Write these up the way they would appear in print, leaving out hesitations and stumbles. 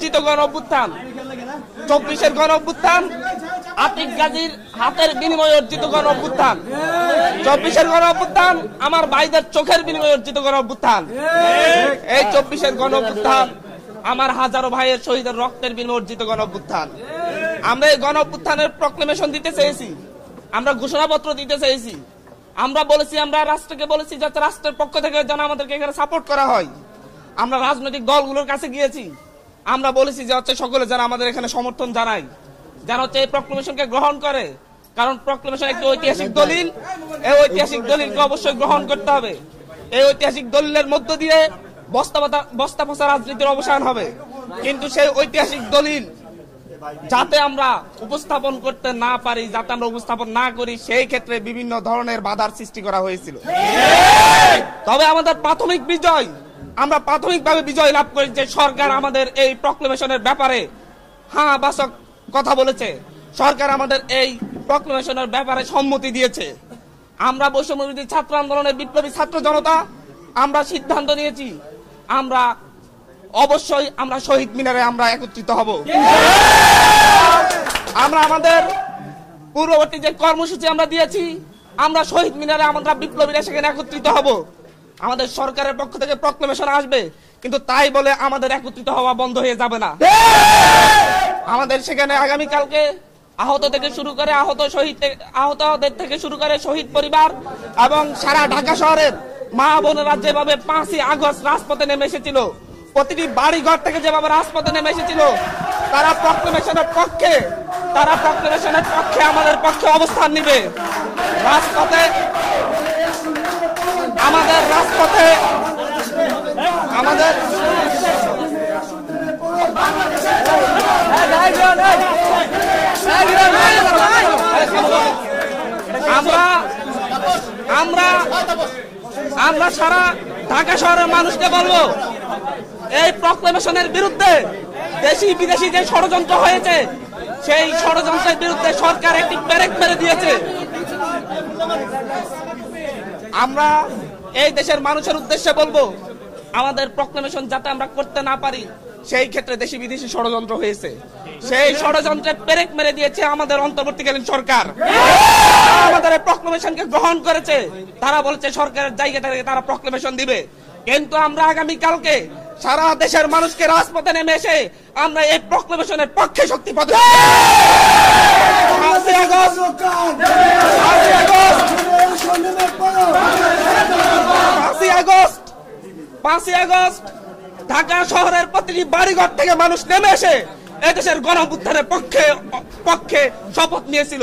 অর্জিত গণ অভ্যুত্থান, 24-এর গণ অভ্যুত্থান, আতিক গাজীর হাতের বিনিময়ে অর্জিত গণ অভ্যুত্থান, 24-এর গণ অভ্যুত্থান আমার ভাইদের চোখের বিনিময়ে অর্জিত গণ অভ্যুত্থান। এই 24-এর গণ অভ্যুত্থান আমার হাজারো ভাইয়ের শহীদের রক্তের বিনিময়ে অর্জিত গণ অভ্যুত্থান। আমরা এই গণ অভ্যুত্থানের প্রক্লেমেশন দিতে চেয়েছি, আমরা ঘোষণাপত্র দিতে চেয়েছি, আমরা বলেছি, আমরা রাষ্ট্রকে বলেছি যাতে রাষ্ট্রের পক্ষ থেকে যেন আমাদেরকে এখানে সাপোর্ট করা হয়। আমরা রাজনৈতিক দলগুলোর কাছে গিয়েছি, আমরা বলেছি যে হচ্ছে সকলে যারা আমাদের এখানে সমর্থন জানায়, যেন হচ্ছে এই প্রক্লেমেশনকে গ্রহণ করে, কারণ প্রক্লেমেশন একটি ঐতিহাসিক দলিল, এই ঐতিহাসিক দলিলকে অবশ্যই গ্রহণ করতে হবে। এই ঐতিহাসিক দলিলের মধ্য দিয়ে বস্তা পচা রাজনীতির অবসান হবে, কিন্তু সেই ঐতিহাসিক দলিল যাতে আমরা উপস্থাপন করতে না পারি, যাতে আমরা উপস্থাপন না করি, সেই ক্ষেত্রে বিভিন্ন ধরনের বাধার সৃষ্টি করা হয়েছিল। তবে আমাদের প্রাথমিক বিজয়, আমরা প্রাথমিকভাবে বিজয় লাভ করি যে সরকার আমাদের এই প্রক্লেমেশনের ব্যাপারে হ্যাঁ বাসক কথা বলেছে, সরকার আমাদের এই প্রক্লেমেশনের ব্যাপারে সম্মতি দিয়েছে। আমরা বৈষম্যবিরোধী ছাত্র আন্দোলনের বিপ্লবী ছাত্র জনতা আমরা সিদ্ধান্ত নিয়েছি, আমরা অবশ্যই আমরা শহীদ মিনারে আমরা একত্রিত হব। আমরা আমাদের পূর্ববর্তী যে কর্মসূচি আমরা দিয়েছি, আমরা শহীদ মিনারে আমরা বিপ্লবীরা সেখানে একত্রিত হব। আমাদের সরকারের পক্ষ থেকে প্রক্লেমেশন আসবে, কিন্তু তাই বলে আমাদের একত্রিত হওয়া বন্ধ হয়ে যাবে না। আমাদের সেখানে আগামীকালকে আহত থেকে শুরু করে আহতদের থেকে শুরু করে শহীদ পরিবার এবং সারা ঢাকা শহরের মা বোনেরা যেভাবে 5ই আগস্ট রাজপথে নেমে এসেছিল, প্রতিটি বাড়ি ঘর থেকে যেভাবে রাজপথে নেমে এসেছিল, তারা প্রক্লেমেশনের পক্ষে আমাদের পক্ষে অবস্থান নিবে। রাজপথে আমরা সারা ঢাকা শহরের মানুষকে বলবো, এই প্রক্লেমেশনের বিরুদ্ধে দেশি বিদেশি যে ষড়যন্ত্র হয়েছে, সেই ষড়যন্ত্রের বিরুদ্ধে সরকার একটি ব্রেক মেরে দিয়েছে। আমরা এই দেশের মানুষের উদ্দেশ্যে বলবো, আমাদের প্রক্লেমেশন যাতে আমরা করতে না পারি, সেই ক্ষেত্রে দেশি বিদেশি ষড়যন্ত্র হয়েছে, সেই ষড়যন্ত্রে ব্রেক মেরে দিয়েছে আমাদের অন্তর্বর্তীকালীন সরকার। আমাদের এই প্রক্লেমেশনকে গ্রহণ করেছে, তারা বলেছে সরকারের জায়গা থেকে তারা প্রক্লেমেশন দিবে, কিন্তু আমরা আগামীকালকে সারা দেশের মানুষকে রাজপথে নেমে এসে আমরা এই প্রক্লেমেশনের পক্ষে শক্তি প্রদর্শন। 5ই আগস্ট ঢাকা শহরের প্রতিটি বাড়িঘর থেকে মানুষ নেমে এসে এদেশের গণ অভ্যুত্থানের পক্ষে শপথ নিয়েছিল।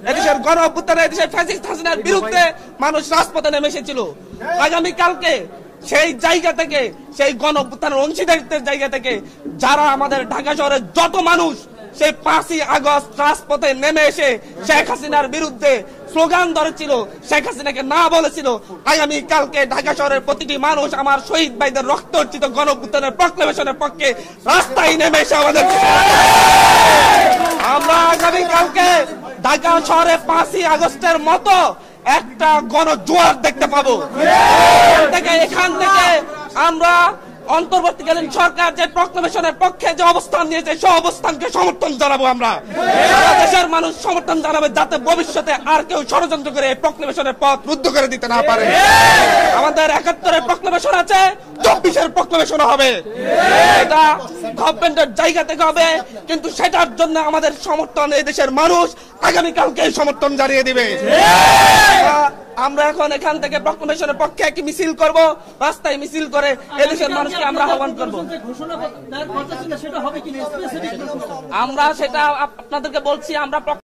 এদেশের গণ অভ্যুত্থানে এদেশের ফ্যাসিস্ট হাসিনার বিরুদ্ধে মানুষ রাজপথে নেমে এসেছিল। আগামীকালকে সেই জায়গা থেকে, সেই গণ অভ্যুত্থানের অংশীদারিত্বের জায়গা থেকে যারা আমাদের ঢাকা শহরের যত মানুষ সেই 5ই আগস্ট রাজপথে নেমে এসে শেখ হাসিনার বিরুদ্ধে স্লোগান ধরেছিল, শেখ হাসিনাকে না বলেছিল, আগামীকালকে ঢাকা শহরের প্রতিটি মানুষ আমার শহীদ ভাইদের রক্ত অর্জিত গণ অভ্যুত্থানের প্রক্লেমেশনের পক্ষে রাস্তায় নেমে এসে আমাদের আমরা আগামীকালকে ঢাকা শহরে 5ই আগস্টের মতো একটা গণজোয়ার দেখতে পাবো। এখান থেকে আমরা অন্তর্বর্তীকালীন সরকার যে প্রক্লেমেশনের পক্ষে যে অবস্থান নিয়েছে, সেই অবস্থানকে সমর্থন জানাবো। আমরা সারা দেশের মানুষ সমর্থন জানাবে, যাতে ভবিষ্যতে আর কেউ ষড়যন্ত্র করে এই প্রক্লেমেশনের পথ রুদ্ধ করে দিতে না পারে। আমাদের 71-এর প্রক্লেমেশন আছে, 24-এর প্রক্লেমেশন হবে, এটা গভর্নমেন্টের জায়গা থেকে হবে, কিন্তু সেটার জন্য আমাদের সমর্থন এই দেশের মানুষ আগামীকালকে সমর্থন জানিয়ে দিবে। আমরা এখন এখান থেকে প্রক্লেমেশনের পক্ষে একটি মিছিল করব, রাস্তায় মিছিল করে এদেশের মানুষকে আমরা আহ্বান করব। আমরা সেটা আপনাদেরকে বলছি, আমরা